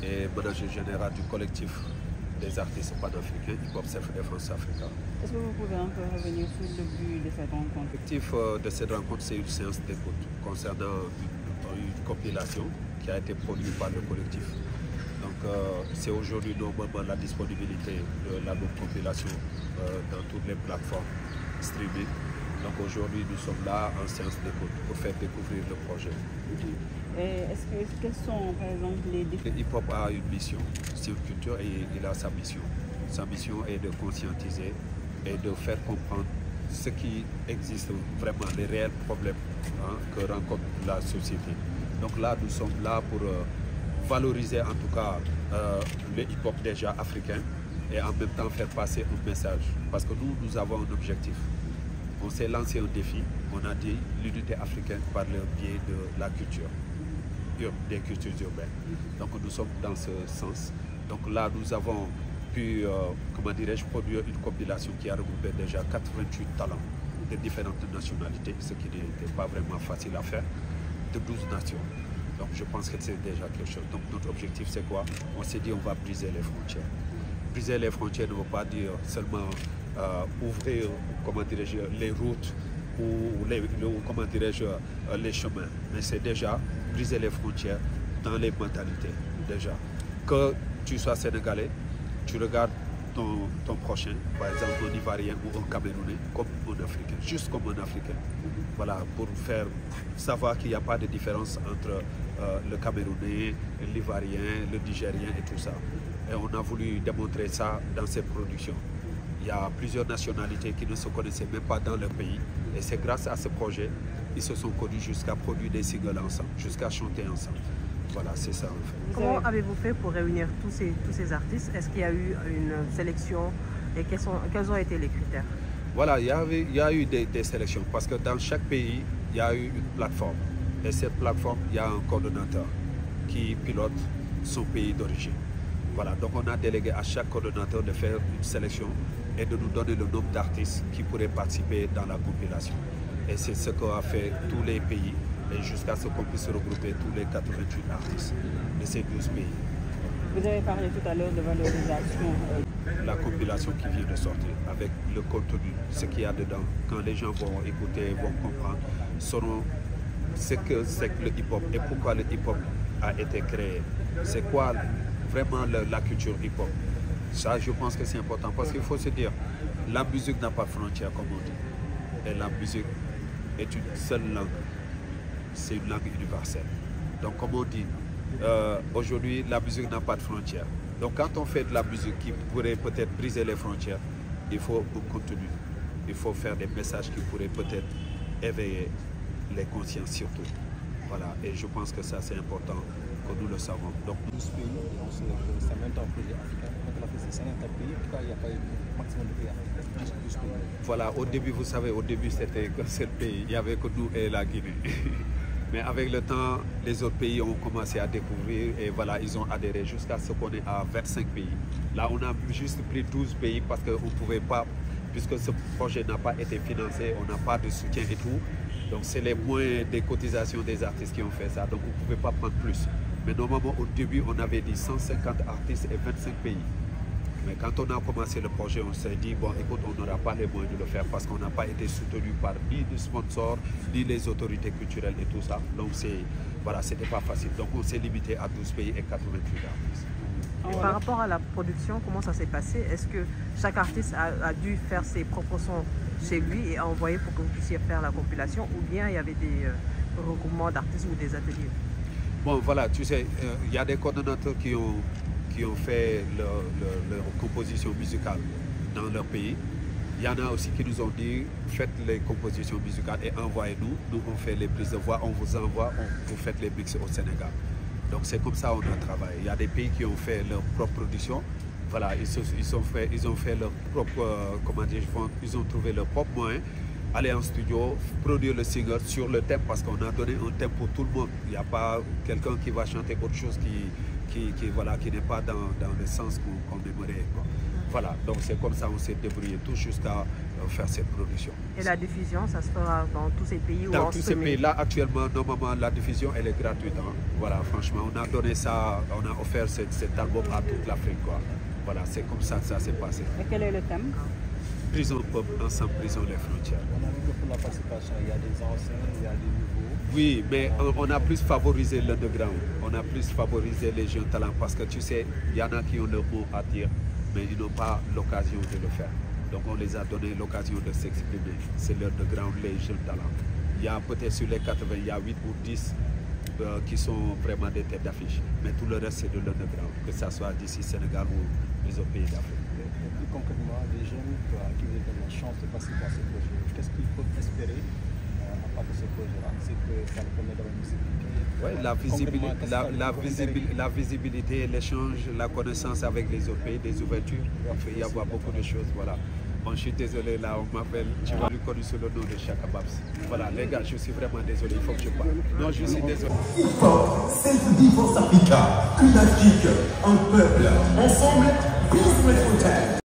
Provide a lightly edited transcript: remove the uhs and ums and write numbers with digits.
et manager général du collectif des artistes panafricains Hip Hop Self-Défense Africa. Est-ce que vous pouvez un peu revenir sur le but de cette rencontre? L'objectif de cette rencontre, c'est une séance d'écoute concernant une compilation qui a été produite par le collectif. Donc c'est aujourd'hui normalement la disponibilité de la nouvelle compilation dans toutes les plateformes streaming. Donc aujourd'hui nous sommes là en séance d'écoute pour faire découvrir le projet. Quels sont par exemple les défis? Le hip-hop a une mission, c'est une culture et il a sa mission. Sa mission est de conscientiser et de faire comprendre ce qui existe vraiment, les réels problèmes que rencontre la société. Donc là, nous sommes là pour valoriser en tout cas le hip-hop déjà africain et en même temps faire passer un message. Parce que nous avons un objectif. On s'est lancé un défi, on a dit l'unité africaine par le biais de la culture, des cultures urbaines. Donc nous sommes dans ce sens. Donc là, nous avons pu, comment dirais-je, produire une compilation qui a regroupé déjà 88 talents de différentes nationalités, ce qui n'était pas vraiment facile à faire, de 12 nations. Donc je pense que c'est déjà quelque chose. Donc notre objectif c'est quoi? On s'est dit on va briser les frontières. Briser les frontières ne veut pas dire seulement ouvrir, comment dirais-je, les routes ou comment dirais-je, les chemins. Mais c'est déjà briser les frontières dans les mentalités déjà. Que tu sois sénégalais, tu regardes ton prochain, par exemple un Ivoirien ou un Camerounais, comme un Africain, juste comme un Africain. Voilà, pour faire savoir qu'il n'y a pas de différence entre le Camerounais, l'Ivoirien, le Nigérien et tout ça. Et on a voulu démontrer ça dans ces productions. Il y a plusieurs nationalités qui ne se connaissaient même pas dans leur pays. Et c'est grâce à ce projet, ils se sont connus jusqu'à produire des singles ensemble, jusqu'à chanter ensemble. Voilà, c'est ça en fait. Comment avez-vous fait pour réunir tous ces artistes? Est-ce qu'il y a eu une sélection et quels ont été les critères? Voilà, il y a eu des sélections parce que dans chaque pays, il y a eu une plateforme. Et cette plateforme, il y a un coordonnateur qui pilote son pays d'origine. Voilà, donc on a délégué à chaque coordonnateur de faire une sélection et de nous donner le nombre d'artistes qui pourraient participer dans la compilation. Et c'est ce qu'ont fait tous les pays, et jusqu'à ce qu'on puisse regrouper tous les 88 artistes de ces 12 pays. Vous avez parlé tout à l'heure de valorisation. La compilation qui vient de sortir, avec le contenu, ce qu'il y a dedans, quand les gens vont écouter, vont comprendre, sauront ce que c'est que le hip-hop et pourquoi le hip-hop a été créé. C'est quoi vraiment la culture hip-hop. Ça, je pense que c'est important parce qu'il faut se dire, la musique n'a pas de frontières, comme on dit. Et la musique est une seule langue. C'est une langue universelle. Donc, comme on dit, aujourd'hui, la musique n'a pas de frontières. Donc, quand on fait de la musique qui pourrait peut-être briser les frontières, il faut un contenu. Il faut faire des messages qui pourraient peut-être éveiller les consciences surtout. Voilà. Et je pense que ça, c'est important que nous le savons. Donc, 12 pays, c'est même temps un projet africain. Donc, l'Afrique, c'est 54 pays. Pourquoi il n'y a pas eu un maximum de pays africains? 12 pays. Voilà, au début, vous savez, au début, c'était que seul pays. Il n'y avait que nous et la Guinée. Mais avec le temps, les autres pays ont commencé à découvrir et voilà, ils ont adhéré jusqu'à ce qu'on est à 25 pays. Là, on a juste pris 12 pays parce qu'on ne pouvait pas, puisque ce projet n'a pas été financé, on n'a pas de soutien et tout. Donc, c'est les moyens des cotisations des artistes qui ont fait ça. Donc, on ne pouvait pas prendre plus. Mais normalement, au début, on avait dit 150 artistes et 25 pays. Mais quand on a commencé le projet, on s'est dit, bon, écoute, on n'aura pas les moyens de le faire parce qu'on n'a pas été soutenu par ni les sponsors, ni les autorités culturelles et tout ça. Donc, voilà, c'était pas facile. Donc, on s'est limité à 12 pays et 88 artistes. Et par rapport à la production, comment ça s'est passé? Est-ce que chaque artiste a dû faire ses propres sons chez lui et envoyer pour que vous puissiez faire la compilation, ou bien il y avait des regroupements d'artistes ou des ateliers? Bon, voilà, tu sais, il y a des coordonnateurs qui ont fait leur composition musicale dans leur pays. Il y en a aussi qui nous ont dit, faites les compositions musicales et envoyez-nous. Nous, on fait les prises de voix, on vous envoie, vous faites les mix au Sénégal. Donc c'est comme ça qu'on a travaillé. Il y a des pays qui ont fait leur propre production. Voilà, ils ont fait leur propre, comment dire, ils ont trouvé leur propre moyen. Aller en studio, produire le single sur le thème parce qu'on a donné un thème pour tout le monde. Il n'y a pas quelqu'un qui va chanter autre chose qui n'est pas dans le sens qu'on aimerait. Voilà, donc c'est comme ça on s'est débrouillé tout jusqu'à faire cette production. Et la diffusion, ça se fera dans tous ces pays? Dans tous ces pays, là actuellement, normalement, la diffusion elle est gratuite. Hein. Voilà, franchement, on a donné ça, on a offert cet album à toute l'Afrique, quoi. Voilà, c'est comme ça que ça s'est passé. Et quel est le thème? Prison, peuple, ensemble, prison, les frontières. On a vu que pour la participation, il y a des anciens, il y a des nouveaux. Oui, mais on a plus favorisé l'underground. On a plus favorisé les jeunes talents parce que tu sais, il y en a qui ont leur mot à dire, mais ils n'ont pas l'occasion de le faire. Donc on les a donné l'occasion de s'exprimer. C'est l'underground, les jeunes talents. Il y a peut-être sur les 80, il y a 8 ou 10 qui sont vraiment des têtes d'affiche. Mais tout le reste, c'est de l'underground, que ce soit d'ici Sénégal ou les autres pays d'Afrique. Plus concrètement, les jeunes qui vous donnent la chance de participer à ce projet, qu'est-ce qu'ils peuvent espérer à part de ce projet-là? C'est que ça leur permet d'avoir une visibilité. Oui, la visibilité, l'échange, la connaissance avec les autres pays, des ouvertures. Il peut y avoir beaucoup de choses. Voilà. Bon, je suis désolé, là, on m'appelle, tu m'as reconnu sous le nom de Chaka Babs. Voilà, les gars, je suis vraiment désolé, il faut que je parle. Non, je suis désolé. Self-Defense Africa, une Afrique, un peuple, ensemble, vive le